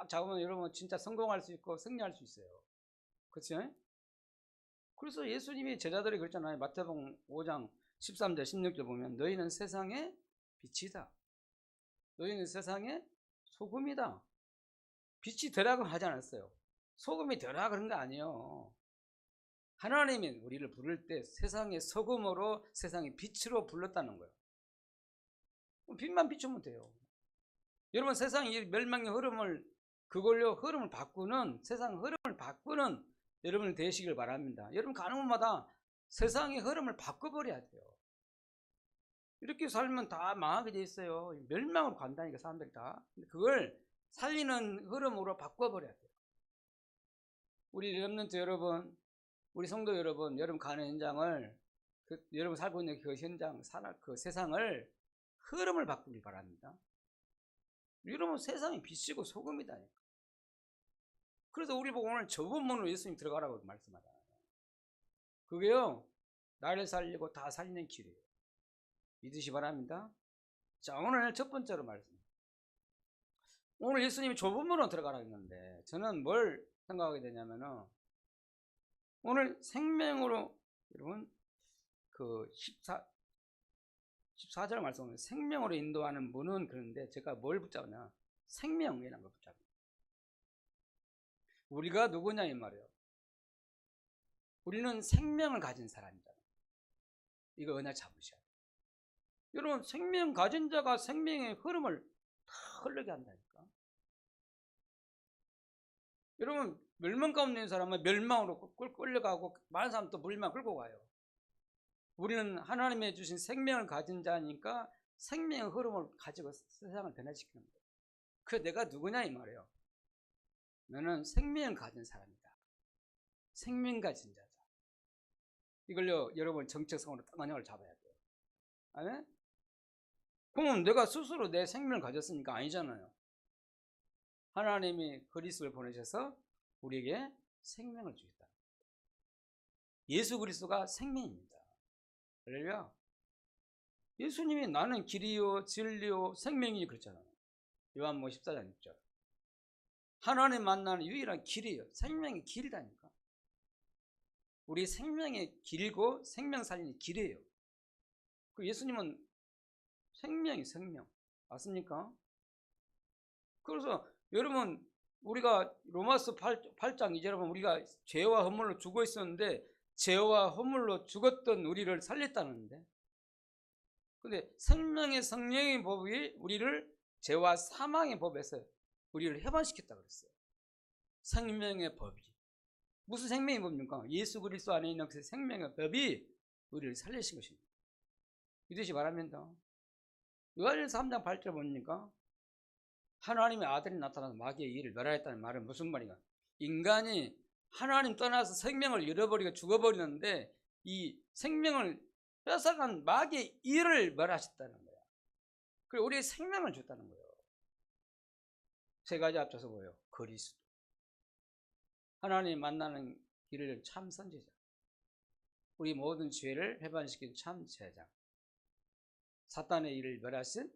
딱 잡으면 여러분 진짜 성공할 수 있고 승리할 수 있어요. 그렇죠? 그래서 예수님이 제자들이 그랬잖아요. 마태복음 5장 13절 16절 보면 너희는 세상의 빛이다. 너희는 세상의 소금이다. 빛이 되라고 하지 않았어요. 소금이 되라 그런 거 아니에요. 하나님이 우리를 부를 때 세상의 소금으로 세상의 빛으로 불렀다는 거예요. 빛만 비추면 돼요. 여러분 세상의 멸망의 흐름을 그걸로 흐름을 바꾸는 세상 흐름을 바꾸는 여러분이 되시길 바랍니다. 여러분 가는 곳마다 세상의 흐름을 바꿔버려야 돼요. 이렇게 살면 다 망하게 돼 있어요. 멸망으로 간다니까 사람들이 다. 근데 그걸 살리는 흐름으로 바꿔버려야 돼요. 우리 렘넌트 여러분, 우리 성도 여러분, 여러분 가는 현장을 여러분 살고 있는 그 현장, 그 세상을 흐름을 바꾸길 바랍니다. 여러분 세상이 빛이고 소금이다니까. 그래서 우리 보고 오늘 좁은 문으로 예수님 들어가라고 말씀하잖아요. 그게요 나를 살리고 다 살리는 길이에요. 믿으시 바랍니다. 자, 오늘 첫 번째로 말씀. 오늘 예수님이 좁은 문으로 들어가라 했는데 저는 뭘 생각하게 되냐면은 오늘 생명으로 여러분 그 14절 말씀은 생명으로 인도하는 문은 그런데 제가 뭘 붙잡냐 생명이라는 걸 붙잡아요. 우리가 누구냐 이 말이에요. 우리는 생명을 가진 사람이잖아요. 이거 언약 잡으셔야 돼요. 여러분 생명 가진 자가 생명의 흐름을 다 흐르게 한다니까. 여러분 멸망 가운데 있는 사람은 멸망으로 끌려가고 많은 사람 또 물만 끌고 가요. 우리는 하나님의 주신 생명을 가진 자니까 생명의 흐름을 가지고 세상을 변화시키는 거예요. 그래서 내가 누구냐 이 말이에요. 너는 생명을 가진 사람이다. 생명 가진 자다. 이걸요 여러분 정체성으로 딱 언약을 잡아야 돼요. 아멘? 그럼 내가 스스로 내 생명을 가졌으니까 아니잖아요. 하나님이 그리스도를 보내셔서 우리에게 생명을 주셨다. 예수 그리스도가 생명입니다. 할렐루야. 예수님이 나는 길이요 진리요 생명이니 그랬잖아요. 요한복음 14장 6절. 하나님 만나는 유일한 길이에요. 생명의 길이라니까. 우리 생명의 길고 생명 살리는 길이에요. 그 예수님은 생명이 생명. 맞습니까? 그래서 여러분 우리가 로마서 8장 2절에 보면 우리가 죄와 허물로 죽어 있었는데 죄와 허물로 죽었던 우리를 살렸다는데 근데 생명의 성령의 법이 우리를 죄와 사망의 법에서 우리를 해방시켰다 그랬어요. 생명의 법이 무슨 생명의 법입니까? 예수 그리스도 안에 있는 그 생명의 법이 우리를 살리신 것입니다. 믿으시 바랍니다. 요한일서 3장 8절 보니까 하나님의 아들이 나타나서 마귀의 일을 멸하였다는 말은 무슨 말인가? 인간이 하나님 떠나서 생명을 잃어버리고 죽어버리는데 이 생명을 뺏어간 마귀의 일을 멸하셨다는 거야. 그리고 우리의 생명을 줬다는 거예요. 세 가지 앞서서 뭐예요? 그리스도. 하나님 만나는 길을 참 선지자. 우리 모든 죄를 해방시킨 참 제자. 사탄의 일을 멸하신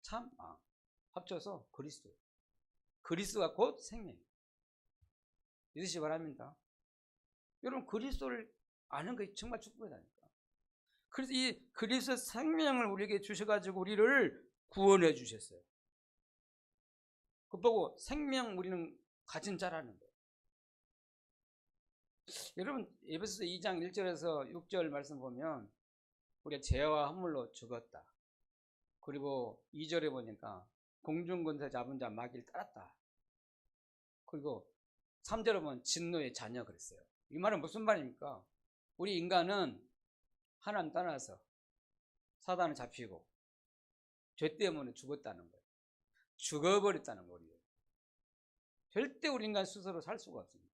참 왕. 합쳐서 그리스도. 그리스도가 곧 생명. 믿으시기 바랍니다. 여러분 그리스도를 아는 것이 정말 축복이다니까. 그래서 이 그리스도 생명을 우리에게 주셔가지고 우리를 구원해 주셨어요. 그 보고 생명 우리는 가진 자라는 거예요. 여러분 에베소서 2장 1절에서 6절 말씀 보면 우리가 죄와 허물로 죽었다. 그리고 2절에 보니까 공중권세 잡은 자 마귀를 따랐다. 그리고 3절에 보면 진노의 자녀 그랬어요. 이 말은 무슨 말입니까? 우리 인간은 하나님 떠나서 사단을 잡히고 죄 때문에 죽었다는 거예요. 죽어버렸다는 거예요. 절대 우리 인간 스스로 살 수가 없습니다.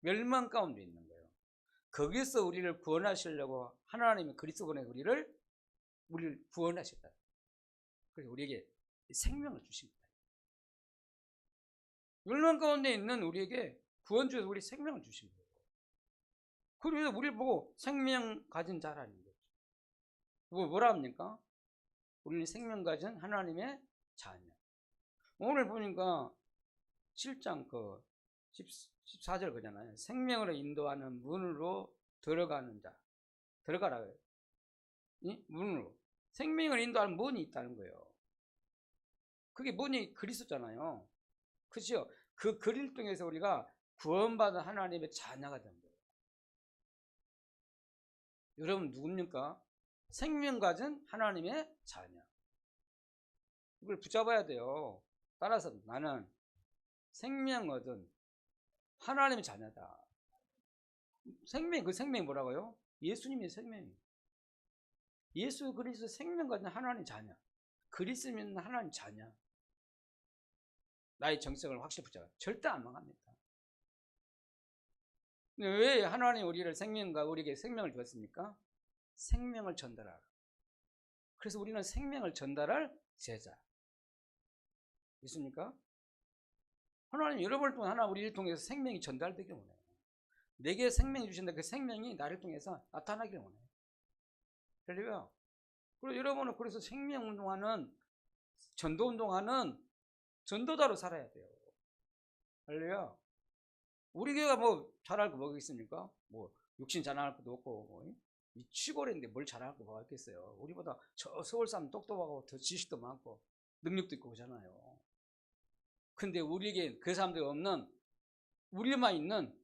멸망 가운데 있는 거예요. 거기서 우리를 구원하시려고 하나님이 그리스도 보내 우리를 구원하셨다. 그래서 우리에게 생명을 주십니다. 멸망 가운데 있는 우리에게 구원 주셔서 우리 생명을 주신 거예요. 그래서 우리를 보고 생명 가진 자라는 거죠. 뭐라 합니까? 우리는 생명 가진 하나님의 자녀. 오늘 보니까 7장 14절 그잖아요. 생명으로 인도하는 문으로 들어가는 자. 들어가라고요. 문으로. 생명을 인도하는 문이 있다는 거예요. 그게 문이 그리스도잖아요. 그렇죠? 그 그리를 통해서 우리가 구원받은 하나님의 자녀가 된 거예요. 여러분 누굽니까? 생명 가진 하나님의 자녀. 이걸 붙잡아야 돼요. 따라서 나는 생명 얻은 하나님의 자녀다. 그 생명이 뭐라고요? 예수님의 생명이에요. 예수 그리스도 생명 가진 하나님 자녀. 그리스도 믿는 하나님 자녀. 나의 정성을 확실히 붙잡아요. 절대 안 망합니다. 왜 하나님 우리를 우리에게 생명을 주었습니까? 생명을 전달하라. 그래서 우리는 생명을 전달할 제자. 있습니까? 하나님 여러분을 통해 우리를 통해서 생명이 전달되길 원해요. 내게 생명이 주신다. 그 생명이 나를 통해서 나타나길 원해요. 할렐루야. 그리고 여러분은 그래서 생명운동하는 전도운동하는 전도자로 살아야 돼요. 할렐루야. 우리 교회가 뭐 잘할 거 뭐가 있습니까? 뭐 육신 자랑할 것도 없고 이 시골인데 뭘 자랑할 거 뭐가 있겠어요. 우리보다 저 서울 사람 똑똑하고 더 지식도 많고 능력도 있고 그러잖아요. 근데 우리에게 그 사람들이 없는 우리만 있는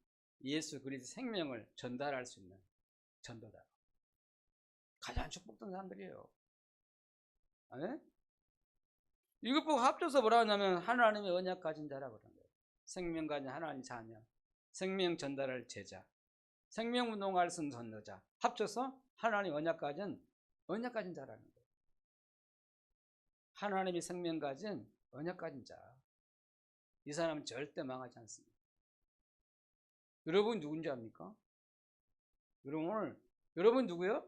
예수 그리스도 생명을 전달할 수 있는 전도자. 가장 축복된 사람들이에요. 네? 이것 보고 합쳐서 뭐라 하냐면 하나님의 언약 가진 자라고 그러는 거예요. 생명 가진 하나님 자녀, 생명 전달할 제자, 생명 운동할 수 있는 전도자. 합쳐서 하나님 언약 가진 자라는 거예요. 하나님이 생명 가진 언약 가진 자. 이 사람은 절대 망하지 않습니다. 여러분 누군지 압니까? 여러분 누구요?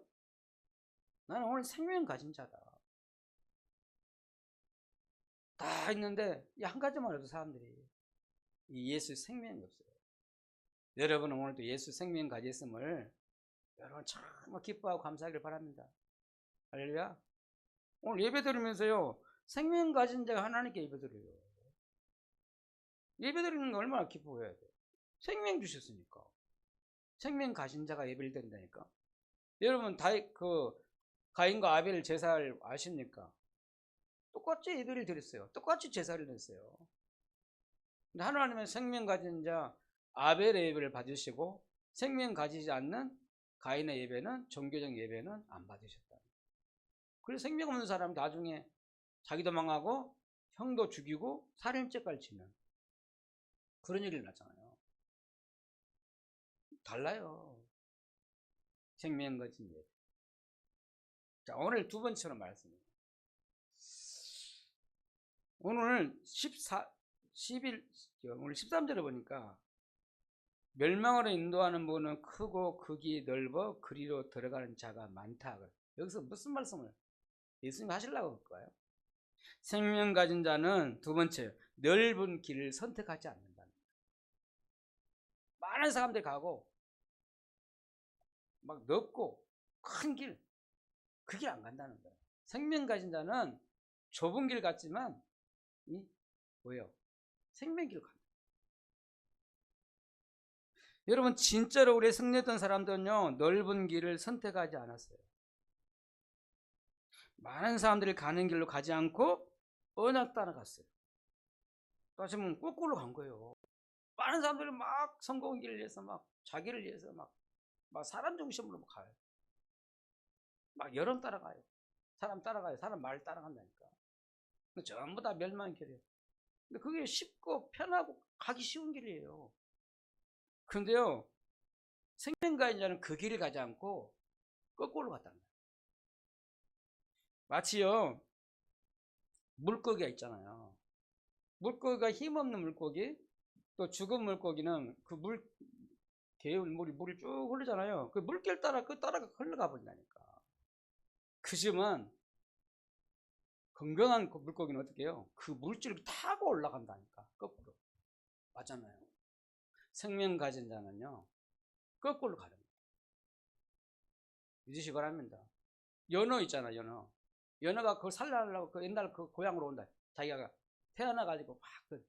나는 오늘 생명 가진 자다. 다 있는데 이 한 가지만 해도 사람들이 이 예수 생명이 없어요. 여러분은 오늘도 예수 생명 가졌음을 여러분 정말 기뻐하고 감사하기를 바랍니다. 할렐루야. 오늘 예배 드리면서요 생명 가진 자가 하나님께 예배 드려요. 예배 드리는 거 얼마나 기뻐해야 돼요. 생명 주셨으니까. 생명 가진 자가 예배를 드린다니까. 여러분 가인과 아벨 제사를 아십니까? 똑같이 예배를 드렸어요. 똑같이 제사를 드렸어요. 근데 하나님은 생명 가진 자 아벨의 예배를 받으시고 생명 가지지 않는 가인의 예배는 종교적 예배는 안 받으셨다. 그래서 생명 없는 사람은 나중에 자기도 망하고 형도 죽이고 살인죄까지 지는 그런 일이 났잖아요. 달라요. 생명 가진 예배. 자, 오늘 두 번째로 말씀입니다. 오늘 13절에 보니까 멸망으로 인도하는 문은 크고 극이 넓어 그리로 들어가는 자가 많다. 여기서 무슨 말씀을 예수님이 하시려고 할까요? 생명 가진 자는 두 번째 넓은 길을 선택하지 않는다. 많은 사람들이 가고 막 넓고 큰 길, 그 길 안 간다는 거예요. 생명 가진 자는 좁은 길 같지만 뭐예요? 생명길 간다. 여러분 진짜로 우리 승리했던 사람들은요 넓은 길을 선택하지 않았어요. 많은 사람들이 가는 길로 가지 않고 언약 따라갔어요. 따지면 거꾸로 간 거예요. 많은 사람들이 막 성공의 길을 위해서 막 자기를 위해서 막 사람 중심으로 가요. 막 여론 따라가요. 사람 따라가요. 사람 말 따라간다니까. 전부 다 멸망의 길이에요. 근데 그게 쉽고 편하고 가기 쉬운 길이에요. 근데요 생명가인 자는 그 길을 가지 않고 거꾸로 갔다는 거예요. 마치요 물고기가 있잖아요. 물고기가 힘없는 물고기 또 죽은 물고기는 그 개울 물이 쭉 흐르잖아요. 그 물길 따라가 흘러가 버린다니까. 그지만 건강한 물고기는 어떻게 해요? 그 물줄을 타고 올라간다니까. 거꾸로. 맞잖아요. 생명 가진 자는요 거꾸로 가는 거예요. 믿으시기 바랍니다. 연어 있잖아. 연어가 그걸 살려하려고 옛날 그 고향으로 온다. 자기가 태어나가지고 막 큰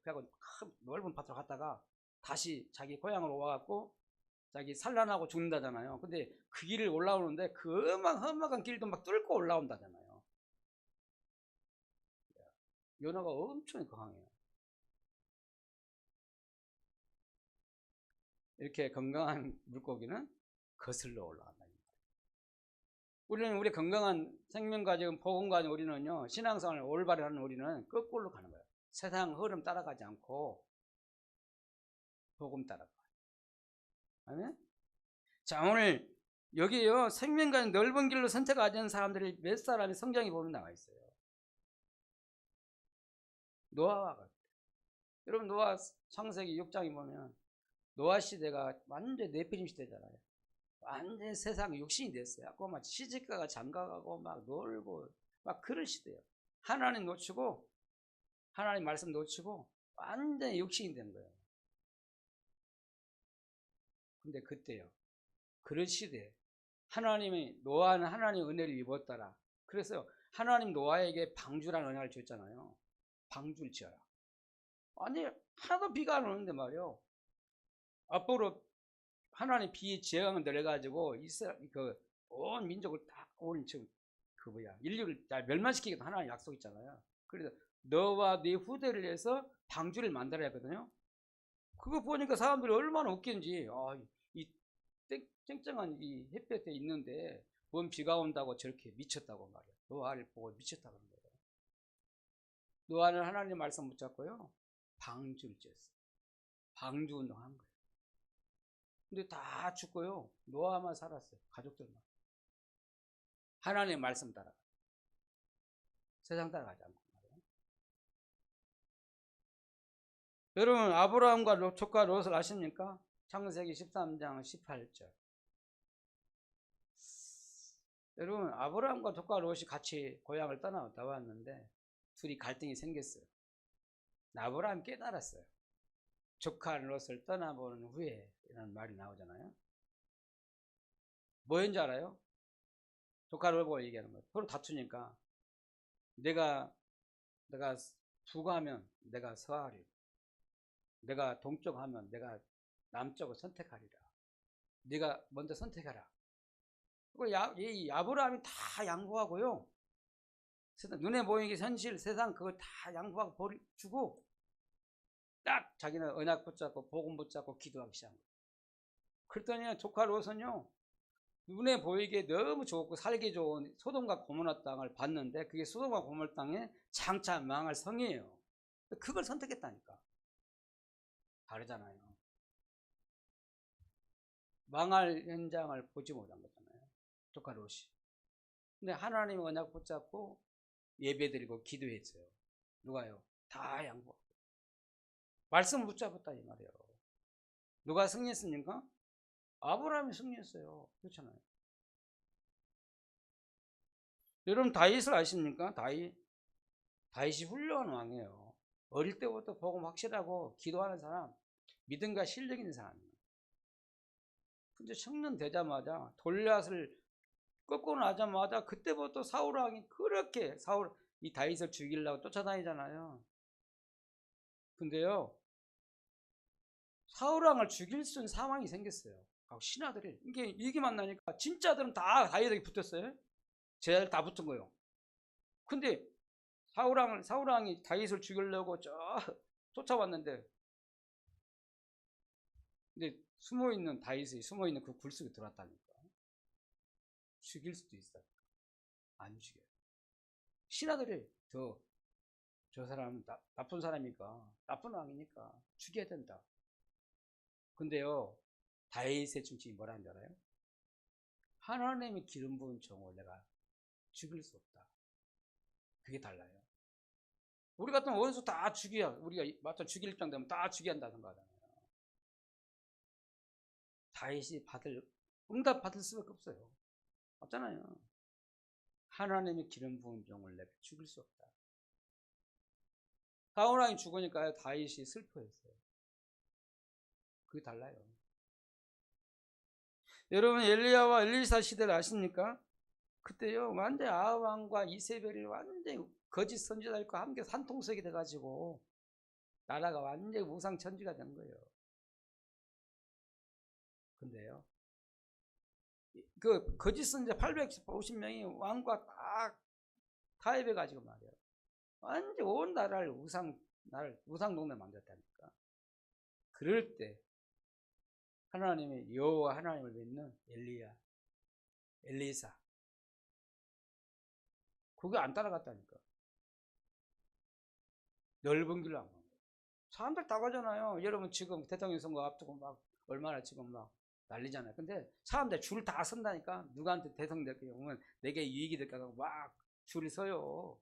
넓은 밭으로 갔다가 다시 자기 고향으로 와갖고 자기 산란하고 죽는다잖아요. 근데 그 길을 올라오는데 그 험악한 길도 막 뚫고 올라온다잖아요. 요나가 엄청 강해요. 이렇게 건강한 물고기는 거슬러 올라간다. 우리는 우리 건강한 생명 가지고 복음 가지고 우리는요, 신앙생활을 올바르게 하는 우리는 거꾸로 가는 거예요. 세상 흐름 따라가지 않고 복음 따라가요. 아멘? 자, 오늘 여기요, 생명과 넓은 길로 선택하지 사람들이 몇 사람이 성경에 보면 나와 있어요. 노아와 같아요. 여러분, 노아 창세기 6장에 보면 노아 시대가 완전 네피림 시대잖아요. 완전 세상 육신이 됐어요. 그 막 시집가가 장가가고 막 놀고 막 그럴 시대예요. 하나님 놓치고 하나님 말씀 놓치고 완전 육신이 된 거예요. 근데 그때요, 그런 시대에 하나님이 노아는 하나님의 은혜를 입었더라. 그래서 하나님 노아에게 방주라는 은혜를 줬잖아요. 방주를 지어라. 아니 하나도 비가 안 오는데 말이요, 앞으로 하나님 비 재앙을 내려가지고 이스라엘 온 민족을 다 온 지금 인류를 다 멸망시키기도 하나님 약속 있잖아요. 그래서 너와 네 후대를 위해서 방주를 만들어야 했거든요. 그거 보니까 사람들이 얼마나 웃긴지, 이 쨍쨍한 이 햇볕에 있는데 뭔 비가 온다고 저렇게 미쳤다고 말이야. 노아를 보고 미쳤다고 하는 거예요. 노아는 하나님 말씀 붙잡고요, 방주를 지었어요. 방주 운동한 거예요. 근데 다 죽고요, 노아만 살았어요. 가족들만. 하나님의 말씀 따라, 세상 따라가지 않고 말이에요. 여러분, 아브라함과 조카 롯을 아십니까? 창세기 13장 18절. 여러분, 아브라함과 조카 롯이 같이 고향을 나왔는데 둘이 갈등이 생겼어요. 아브라함이 깨달았어요. 조카 롯을 떠나보는 후에 이라는 말이 나오잖아요. 뭐였는지 알아요? 조카 롯을 보고 얘기하는 거예요. 서로 다투니까 내가 북하면 내가 서하리라, 내가 동쪽하면 내가 남쪽을 선택하리라. 네가 먼저 선택해라. 그리고 이 아브라함이 다 양보하고요, 눈에 보이는 현실 세상 그걸 다 양보하고 주고 딱 자기는 언약 붙잡고 복음 붙잡고 기도하기 시작한 거예요. 그랬더니 조카 롯은요, 눈에 보이게 너무 좋고 살기 좋은 소돔과 고모라 땅을 봤는데 그게 소돔과 고모라 땅에 장차 망할 성이에요. 그걸 선택했다니까. 다르잖아요. 망할 현장을 보지 못한 거잖아요, 조카 롯이. 근데 하나님의 언약 붙잡고 예배드리고 기도했어요. 누가요? 다 양보하고 말씀 붙잡았다 이 말이에요. 누가 승리했습니까? 아브라함이 승리했어요. 그렇잖아요. 여러분, 다윗을 아십니까? 다윗이 훌륭한 왕이에요. 어릴 때부터 복음 확실하고 기도하는 사람, 믿음과 실력 있는 사람이에요. 근데 청년 되자마자 골리앗을 꺾고 나자마자 그때부터 사울 왕이 그렇게 이 다윗을 죽이려고 쫓아다니잖아요. 근데요, 사울 왕을 죽일 수 있는 상황이 생겼어요. 신하들이 이게 만나니까 진짜들은 다 다윗에게 붙었어요. 제자들 다 붙은 거예요. 근데 사울 왕이 다윗을 죽이려고 쫓아왔는데, 근데 숨어있는 그 굴 속에 들어왔다니까. 죽일 수도 있어요. 안 죽여요. 신하들이 저 사람은 나쁜 사람이니까, 나쁜 왕이니까 죽여야 된다. 근데요, 다윗의 중심이 뭐라는 줄 알아요? 하나님의 기름 부은 종을 내가 죽일 수 없다. 그게 달라요. 우리 같은 원수 다 우리가 맞죠? 죽일 정도면 다 죽여야 한다는 거잖아요. 다윗이 응답 받을 수밖에 없어요. 없잖아요. 하나님의 기름 부은 종을 내가 죽일 수 없다. 사울 왕이 죽으니까 다윗이 슬퍼했어요. 그게 달라요. 여러분, 엘리야와 엘리사 시대를 아십니까? 그때요, 완전 아합 왕과 이세벨이 완전히 거짓 선지자들과 함께 산통석이 돼가지고 나라가 완전히 우상천지가 된 거예요. 근데요, 그 거짓 선지자 850명이 왕과 딱 타협해가지고 말이에요, 완전 온 나라를 우상동네 만들었다니까. 그럴 때 하나님의 여호와 하나님을 믿는 엘리사 그게 안 따라갔다니까. 넓은 길로 안 간 거예요. 사람들 다 가잖아요. 여러분 지금 대통령 선거 앞두고 막 얼마나 지금 막 난리잖아요. 근데 사람들 줄 다 선다니까. 누구한테 대통령 될 경우는 내게 이익이 될까 하고 막 줄이 서요.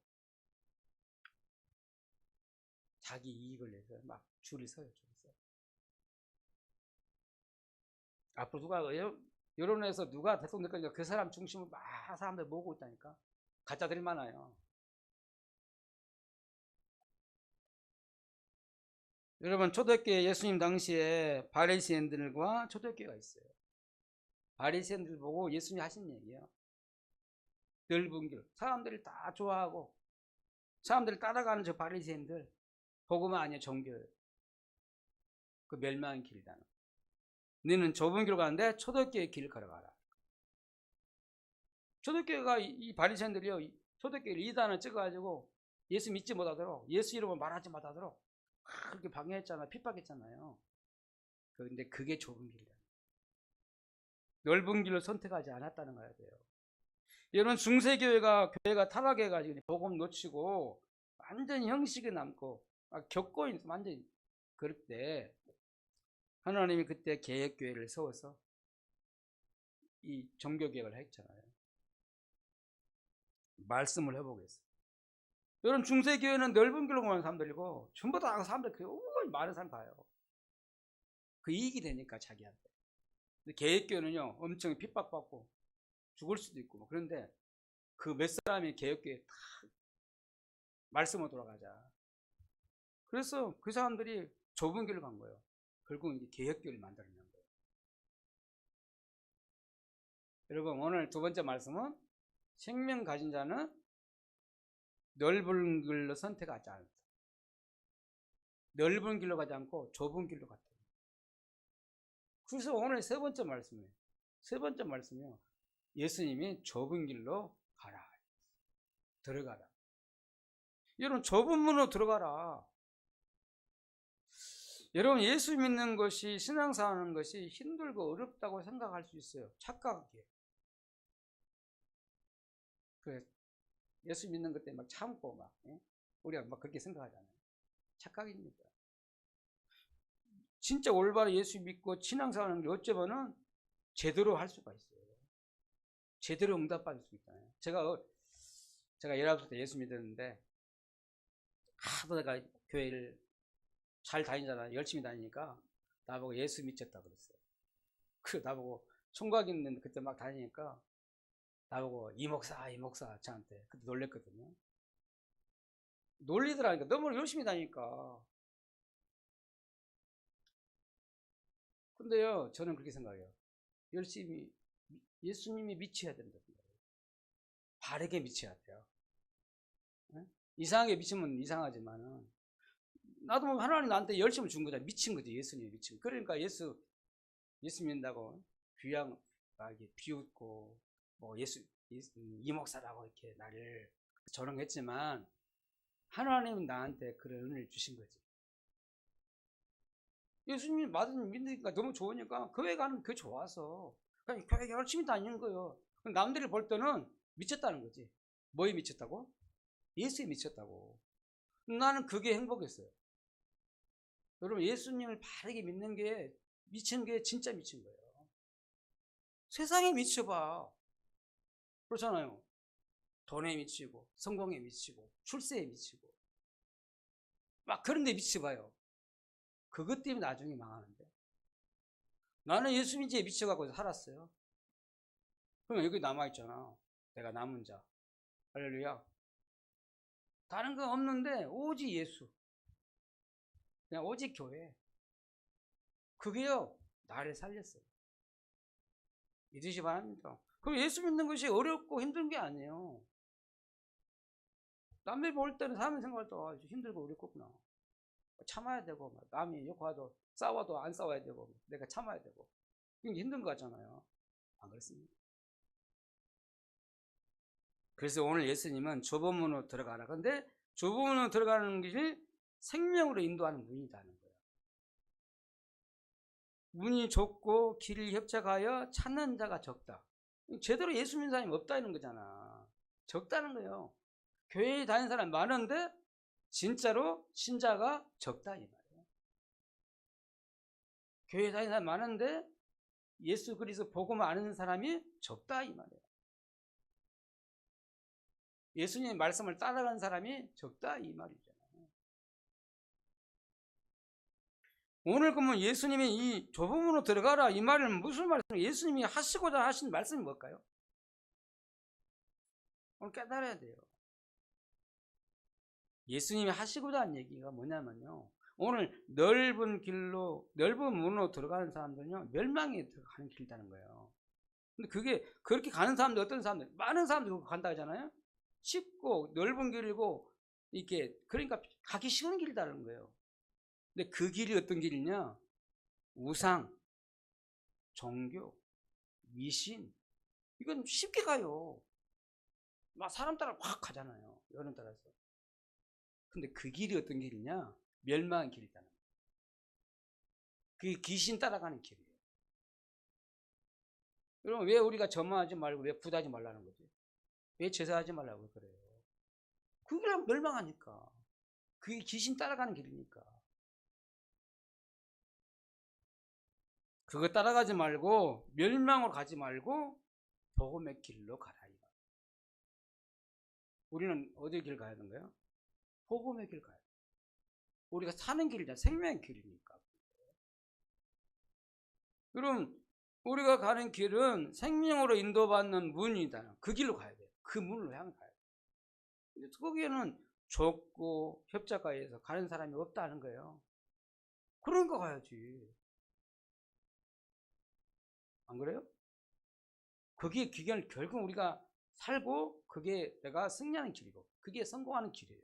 자기 이익을 내서 막 줄이 서요. 앞으로 누가 여론에서 누가 대통령 될 거니까 그 사람 중심으로 막 사람들 모으고 있다니까. 가짜들이 많아요. 여러분, 초대교회 예수님 당시에 바리새인들과 초대교회가 있어요. 바리새인들 보고 예수님이 하신 얘기예요. 넓은 길, 사람들이 다 좋아하고 사람들이 따라가는 저 바리새인들 복음은 아니에요. 종교예요. 그 멸망의 길이라는. 너는 좁은 길로 가는데 초대교회 길을 걸어가라. 초대교회가 이 바리새인들이요, 초대교회 이단을 찍어가지고 예수 믿지 못하도록, 예수 이름을 말하지 못하도록 그렇게 방해했잖아요. 핍박했잖아요. 그런데 그게 좁은 길이다. 넓은 길을 선택하지 않았다는 거야 돼요. 여러분, 중세교회가 타락해가지고 복음 놓치고 완전히 형식에 남고 겪고 있는 완전히 그럴 때 하나님이 그때 개혁교회를 세워서 이 종교개혁을 했잖아요. 말씀을 해보겠어요. 여러분, 중세교회는 넓은 길로 가는 사람들이고 전부 다 사람들 많은 사람 가요. 그 이익이 되니까 자기한테. 근데 개혁교회는요, 엄청 핍박받고 죽을 수도 있고 그런데 그 몇 사람이 개혁교회에 다 말씀으로 돌아가자. 그래서 그 사람들이 좁은 길을 간 거예요. 결국 이제 개혁교회를 만들어낸 거예요. 여러분, 오늘 두 번째 말씀은 생명 가진 자는 넓은 길로 선택하지 않는다. 넓은 길로 가지 않고 좁은 길로 갔다. 그래서 오늘 세 번째 말씀이에요. 세 번째 말씀이요, 예수님이 좁은 길로 가라. 들어가라. 여러분, 좁은 문으로 들어가라. 여러분, 예수 믿는 것이, 신앙생활 하는 것이 힘들고 어렵다고 생각할 수 있어요. 착각이에요. 예수 믿는 것 때문에 막 참고 막, 우리가 막 그렇게 생각하잖아요. 착각입니다. 진짜 올바로 예수 믿고 신앙생활 하는 게 어쩌면은 제대로 할 수가 있어요. 제대로 응답받을 수 있잖아요. 제가 19살 때 예수 믿었는데 하도 내가 교회를 잘 다니잖아요. 열심히 다니니까 나보고 예수 믿겠다 그랬어요. 나보고 총각 있는 그때 막 다니니까 나보고 이 목사 저한테 그때 놀랬거든요. 놀리더라니까. 너무 열심히 다니니까. 근데요, 저는 그렇게 생각해요. 열심히 예수님이 미쳐야 된다. 바르게 미쳐야 돼요. 이상하게 미치면 이상하지만은 나도 뭐 하나님 나한테 열심을 준 거잖아. 미친 거지. 예수님이 미친. 그러니까 예수 믿는다고 비웃고 뭐 이 목사라고 이렇게 나를 조롱했지만 하나님은 나한테 그런 은혜를 주신 거지. 예수님이 믿으니까 너무 좋으니까 교회 가는 게 좋아서 그냥 교회 열심히 다니는 거예요. 남들이 볼 때는 미쳤다는 거지. 뭐에 미쳤다고? 예수에 미쳤다고. 나는 그게 행복했어요. 여러분, 예수님을 바르게 믿는 게 미친 게 진짜 미친 거예요. 세상에 미쳐봐. 그렇잖아요. 돈에 미치고 성공에 미치고 출세에 미치고 막 그런 데 미쳐봐요. 그것 때문에 나중에 망하는데. 나는 예수 믿지에 미쳐갖고 살았어요. 그럼 여기 남아있잖아. 내가 남은 자. 할렐루야. 다른 거 없는데 오직 예수. 그냥 오직 교회. 그게요, 나를 살렸어요. 믿으시 바랍니다. 그럼 예수 믿는 것이 어렵고 힘든 게 아니에요. 남들이 볼 때는 사람이 생각할 때 힘들고 어렵구나. 참아야 되고, 남이 욕하도 싸워도 안 싸워야 되고, 내가 참아야 되고. 이게 힘든 거 같잖아요. 안 그렇습니까? 그래서 오늘 예수님은 좁은 문으로 들어가라. 근데 좁은 문으로 들어가는 길이 생명으로 인도하는 문이라는 거예요. 문이 좁고 길이 협착하여 찾는 자가 적다. 제대로 예수 믿는 사람이 없다는 거잖아. 적다는 거예요. 교회에 다니는 사람이 많은데 진짜로 신자가 적다 이 말이에요. 교회에 다니는 사람이 많은데 예수 그리스도 복음을 아는 사람이 적다 이 말이에요. 예수님의 말씀을 따라가는 사람이 적다 이 말이잖아요. 오늘 그러면 예수님이 이 좁은 문으로 들어가라 이 말은 무슨 말씀이에요? 예수님이 하시고자 하신 말씀이 뭘까요? 오늘 깨달아야 돼요. 예수님이 하시고자 한 얘기가 뭐냐면요, 오늘 넓은 길로, 넓은 문으로 들어가는 사람들은요, 멸망에 들어가는 길이라는 거예요. 근데 그게, 그렇게 가는 사람들, 어떤 사람들, 많은 사람들이 간다 하잖아요? 쉽고, 넓은 길이고, 이렇게, 그러니까 가기 쉬운 길이라는 거예요. 근데 그 길이 어떤 길이냐? 우상, 종교, 미신, 이건 쉽게 가요. 막 사람 따라 확 가잖아요. 여론 따라서. 근데 그 길이 어떤 길이냐? 멸망의 길이잖아요. 그게 귀신 따라가는 길이에요. 여러분, 왜 우리가 점화하지 말고 왜 부다지 말라는 거지? 왜 제사하지 말라고 그래요? 그게 멸망하니까. 그게 귀신 따라가는 길이니까. 그거 따라가지 말고 멸망으로 가지 말고 복음의 길로 가라. 우리는 어디 길 가야 하는 거예요? 복음의 길 가야 돼. 우리가 사는 길이잖아. 생명의 길이니까. 그럼 우리가 가는 길은 생명으로 인도받는 문이다. 그 길로 가야 돼. 그 문으로 향해 가야 돼. 거기에는 좁고 협착가에서 가는 사람이 없다는 거예요. 그러니까 가야지. 안 그래요? 거기에 기견을 결국 우리가 살고 그게 내가 승리하는 길이고 그게 성공하는 길이에요.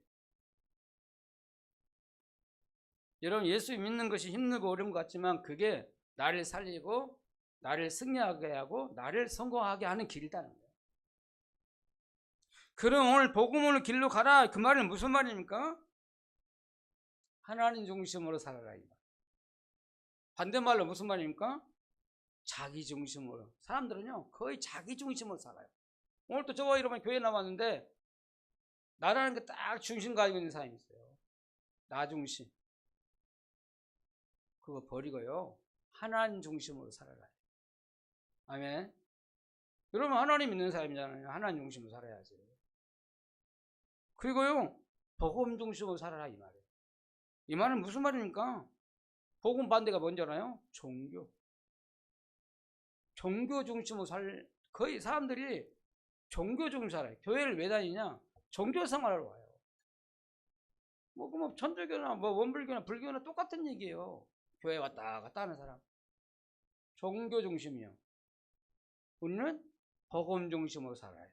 여러분, 예수 믿는 것이 힘들고 어려운 것 같지만 그게 나를 살리고 나를 승리하게 하고 나를 성공하게 하는 길이라는 거예요. 그럼 오늘 복음으로 길로 가라 그 말은 무슨 말입니까? 하나님 중심으로 살아라 이 말. 반대말로 무슨 말입니까? 자기 중심으로. 사람들은요 거의 자기 중심으로 살아요. 오늘 또 저와 여러분 교회 나왔는데 나라는 게 딱 중심 가지고 있는 사람이 있어요. 나 중심. 그거 버리고요 하나님 중심으로 살아라. 아멘. 여러분 하나님 믿는 사람이잖아요. 하나님 중심으로 살아야지. 그리고요 복음 중심으로 살아라 이 말이에요. 이 말은 무슨 말입니까? 복음 반대가 뭔지 알아요? 종교. 종교 중심으로 거의 사람들이 종교 중심으로 살아요. 교회를 왜 다니냐? 종교 생활하러 와요. 뭐 천주교나 뭐 원불교나 불교나 똑같은 얘기예요. 교회 왔다 갔다 하는 사람. 종교 중심이요. 우리는 복음 중심으로 살아요.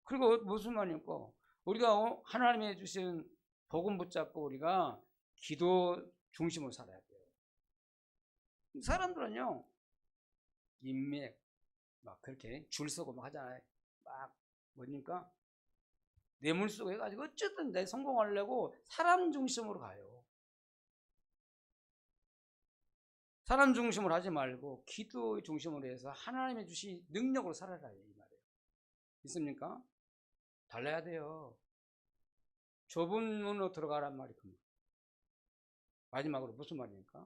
그리고 무슨 말입니까? 우리가 하나님이 주신 복음 붙잡고 우리가 기도 중심으로 살아야 돼요. 사람들은요 인맥 막 그렇게 줄 서고 막 하잖아요. 막 뭐니까 뇌물 쓰고 해가지고 어쨌든 내 성공하려고 사람 중심으로 가요. 사람 중심으로 하지 말고 기도 중심으로 해서 하나님의 주신 능력으로 살아라 이 말이에요. 있습니까? 달라야 돼요. 좁은 문으로 들어가란 말이 큽니다. 마지막으로 무슨 말입니까?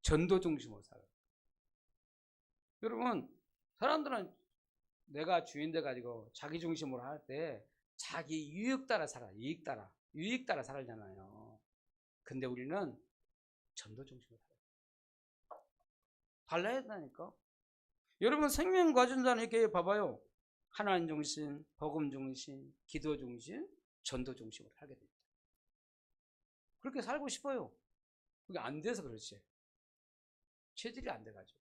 전도 중심으로 살아요. 여러분 사람들은 내가 주인 돼가지고 자기 중심으로 할 때 자기 유익 따라 살아. 유익 따라 살잖아요. 근데 우리는 전도 중심으로 살아요. 달라야 된다니까. 여러분 생명 가진다는 이렇게 봐봐요. 하나님 중심, 복음 중심, 기도 중심, 전도 중심으로 살게 됩니다. 그렇게 살고 싶어요. 그게 안 돼서 그렇지. 체질이 안 돼가지고.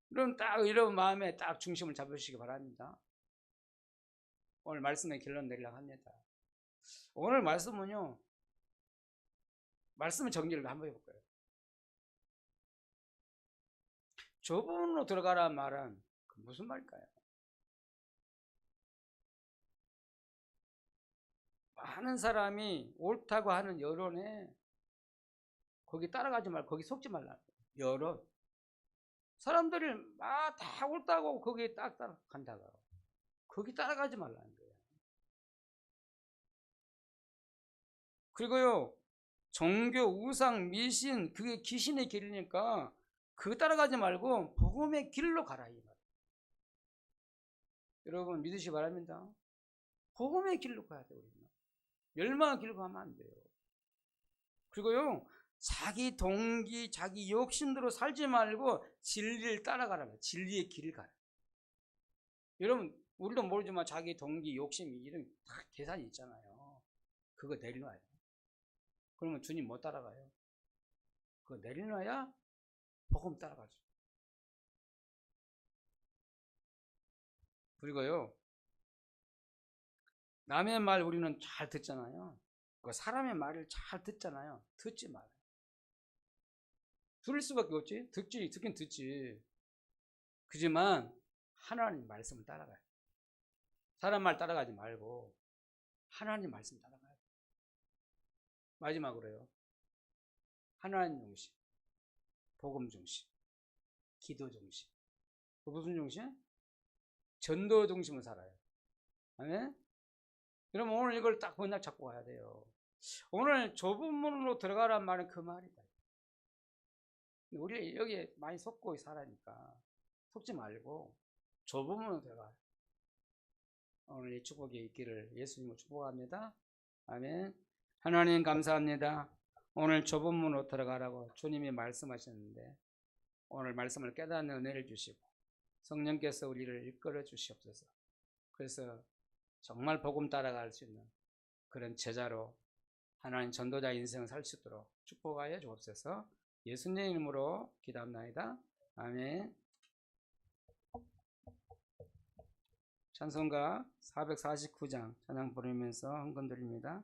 그럼 딱 이런 마음에 딱 중심을 잡으시기 바랍니다. 오늘 말씀의 결론 내리려고 합니다. 오늘 말씀은요, 말씀의 정리를 한번 해볼까요? 좁은으로 들어가라 말은 무슨 말일까요? 많은 사람이 옳다고 하는 여론에 거기 따라가지 말고 거기 속지 말라. 여론. 사람들이 막 다 옳다고 거기에 딱 따라간다고. 거기 따라가지 말라는 거예요. 그리고요, 종교, 우상, 미신, 그게 귀신의 길이니까 그거 따라가지 말고 복음의 길로 가라. 이 말. 여러분 믿으시기 바랍니다. 복음의 길로 가야 돼요. 우리는. 멸망의 길로 가면 안 돼요. 그리고요, 자기 동기, 자기 욕심대로 살지 말고 진리를 따라가라. 진리의 길을 가라. 여러분, 우리도 모르지만 자기 동기, 욕심, 이런 다 계산이 있잖아요. 그거 내려놔요. 그러면 주님 못 따라가요. 그거 내려놔야 복음 따라가죠. 그리고요, 남의 말 우리는 잘 듣잖아요. 그 사람의 말을 잘 듣잖아요. 듣지 말아요. 들을 수밖에 없지. 듣긴 듣지. 그지만 하나님 말씀을 따라가요. 사람 말 따라가지 말고 하나님 말씀 따라가요. 마지막으로요, 하나님 중심, 복음 중심, 기도 중심. 무슨 중심? 전도 중심으로 살아요. 아멘? 그럼 오늘 이걸 딱 번역 잡고 가야 돼요. 오늘 좁은 문으로 들어가란 말은 그 말이다. 우리 여기에 많이 속고 살아니까 속지 말고 좁은 문으로 들어가요. 오늘 이 축복이 있기를 예수님을 축복합니다. 아멘. 하나님 감사합니다. 오늘 좁은 문으로 들어가라고 주님이 말씀하셨는데 오늘 말씀을 깨닫는 은혜를 주시고 성령께서 우리를 이끌어 주시옵소서. 그래서 정말 복음 따라갈 수 있는 그런 제자로 하나님 전도자 인생을 살 수 있도록 축복하여 주옵소서. 예수님의 이름으로 기도합나이다. 아멘. 찬송가 449장 찬양 부르면서 헌금 드립니다.